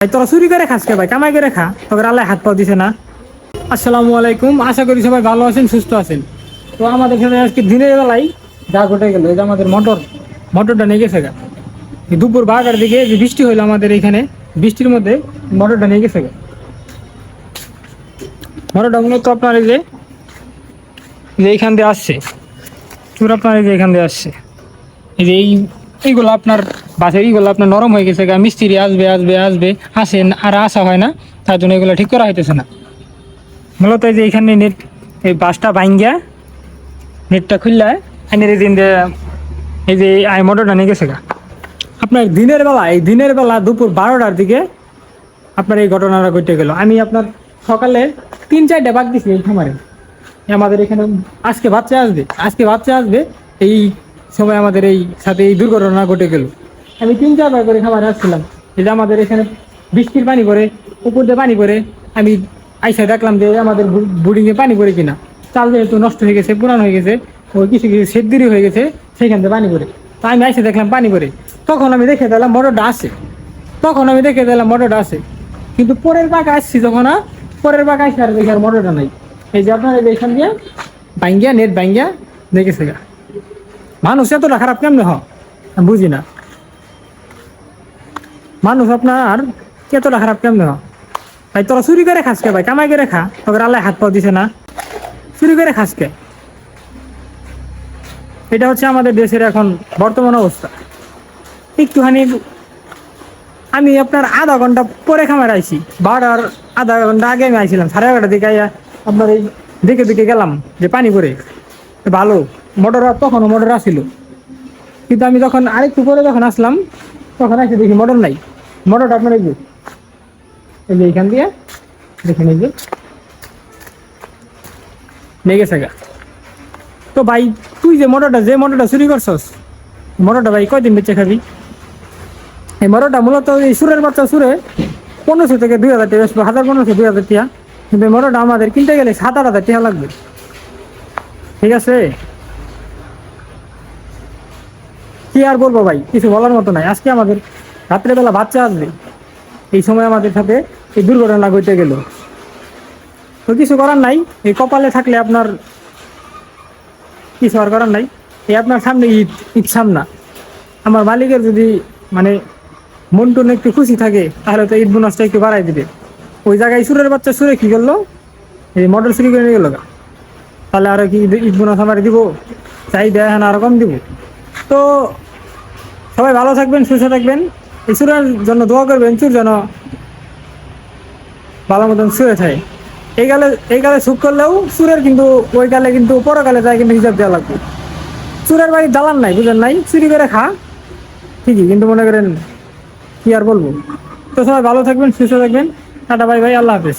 ভাই তোরা চুরি করে খাস কে ভাই, কামাই করে খা, তোকে আল্লাহ হাত পাও দিছে না। আসসালামু আলাইকুম, আশা করি সবাই ভালো আছেন, সুস্থ আছেন। তো আমাদের সাথে আজকে দিনের বেলায় যা ঘটে গেল, এই যে আমাদের মোটরটা নিয়ে গেছে গা। এই দুপুর 12টার দিকে যে বৃষ্টি হইলো আমাদের এখানে, বৃষ্টির মধ্যে মোটরটা নিয়ে গেছে গা। মোটরটা মূলত আপনার এই যে এইখান দিয়ে আসছে, চুর আপনার এই যে এখান দিয়ে আসছে, এই যে এইগুলো আপনার বাসের এইগুলো আপনার নরম হয়ে গেছে গা। মিস্ত্রি আসবে আসবে আসবে আসেন আর আসা হয় না, তার জন্য এগুলো ঠিক করা হইতেছে না। মূলত এই যে এইখানে নেট, এই বাসটা ভাঙ্গিয়া নেটটা খুললে আইনের দিন এই যে আই মোটরটা নিয়ে গেছে গা। আপনার দিনের বেলা দুপুর 12টার দিকে আপনার এই ঘটনাটা ঘটে গেল। আমি আপনার সকালে 3-4টা বাদ দিছি এই খামারে। আমাদের এখানে আজকে বাচ্চা আসবে এই সময় আমাদের এই সাথে এই দুর্ঘটনা ঘটে গেল। আমি 3-4 বার করে খামারে আসছিলাম, এই যে আমাদের এখানে বৃষ্টির পানি পড়ে, উপর দিয়ে পানি পড়ে। আমি আইসা দেখলাম যে আমাদের বোর্ডিংয়ে পানি পড়ে কিনা, চাল যেহেতু নষ্ট হয়ে গেছে, পুরানো হয়ে গেছে, ওই কিছু কিছু সেদ্দিরি হয়ে গেছে, সেইখান থেকে পানি পড়ে। তো আমি আইসা দেখলাম পানি পড়ে, তখন আমি দেখে দিলাম মোটরটা আছে। কিন্তু পরের পাকা আসছি যখন, পরের পাকা আসছে আর দেখি আর মোটরটা নাই। এই যে আপনার এখান দিয়ে নেট ভাঙ্গিয়া দেখেছে গা। মানুষ এতটা খারাপ কেমনে আমি বুঝি না। মানুষ আপনার এতটা খারাপ কেমনে ভাই? তোরা চুরি করে খাস কে ভাই, কামাই করে খা, তোকে আল্লাহ হাত পাও দিছে না। চুরি করে খাস কে? এটা হচ্ছে আমাদের দেশের এখন বর্তমান অবস্থা। একটুখানি আমি আপনার আধা ঘন্টা পরে খামার আইছি, 12টার আধা ঘন্টা আগে আমি আইছিলাম, 11:30টার দিকে আইয়া আপনার এই দিকে গেলাম যে পানি পরে ভালো তখনও মোটর আসছিল। কিন্তু আমি যখন আরেকটু পরে যখন আসলাম, তখন আসে দেখি মোটর নাই। মোটরটা আপনার এই যে এইখান দিয়ে দেখেন, এই যে নিয়ে গেছে গা। তো ভাই তুই যে মোটরটা চুরি করছস, মোটরটা ভাই কয়দিন বেঁচে খাবি? এই মোটরটা মূলত এই সুরের বাচ্চা সুরে 1500 থেকে 2000 টাকা, 1500-2000 টাকা। কিন্তু এই মোটরটা আমাদের কিনতে গেলে 7-8 হাজার টাকা লাগবে। ঠিক আছে, কি আর বলবো ভাই, কিছু বলার মতো নাই। আজকে আমাদের রাত্রেবেলা বাচ্চা আসবে, এই সময় আমাদের সাথে এই দুর্ঘটনা ঘটে গেল। তো কিছু করার নাই, এই কপালে থাকলে আপনার কিছু আর করার নাই। এই আপনার সামনে ঈদ সামনা, আমার মালিকের যদি মানে মনটুন একটু খুশি থাকে, তাহলে তো ঈদ বোনাসটা একটু বাড়াই দিবে। ওই জায়গায় সুরের বাচ্চা সুরে কি করলো, এই মোটর চুরি করে নিয়ে গেল গা। তাহলে আরো কি ঈদ বোনাস আমার দিব? চাহিদা এখন আরো কম দিব। তো সবাই ভালো থাকবেন, সুস্থ থাকবেন। এই সুরের জন্য দোয়া করবেন, চুর যেন ভালো মতন সুরে থাকে। এই গালে সুখ করলেও সুরের কিন্তু ওই গালে কিন্তু পরকালে যায় কিন্তু হিসাব দেওয়া লাগবে। চুরের বাড়ির দালান নাই, বুঝেন নাই, চুরি করে খা ঠিকই, কিন্তু মনে করেন কি আর বলবো। তো সবাই ভালো থাকবেন, সুস্থ থাকবেন। টাটা, বাই বাই, আল্লাহ হাফেজ।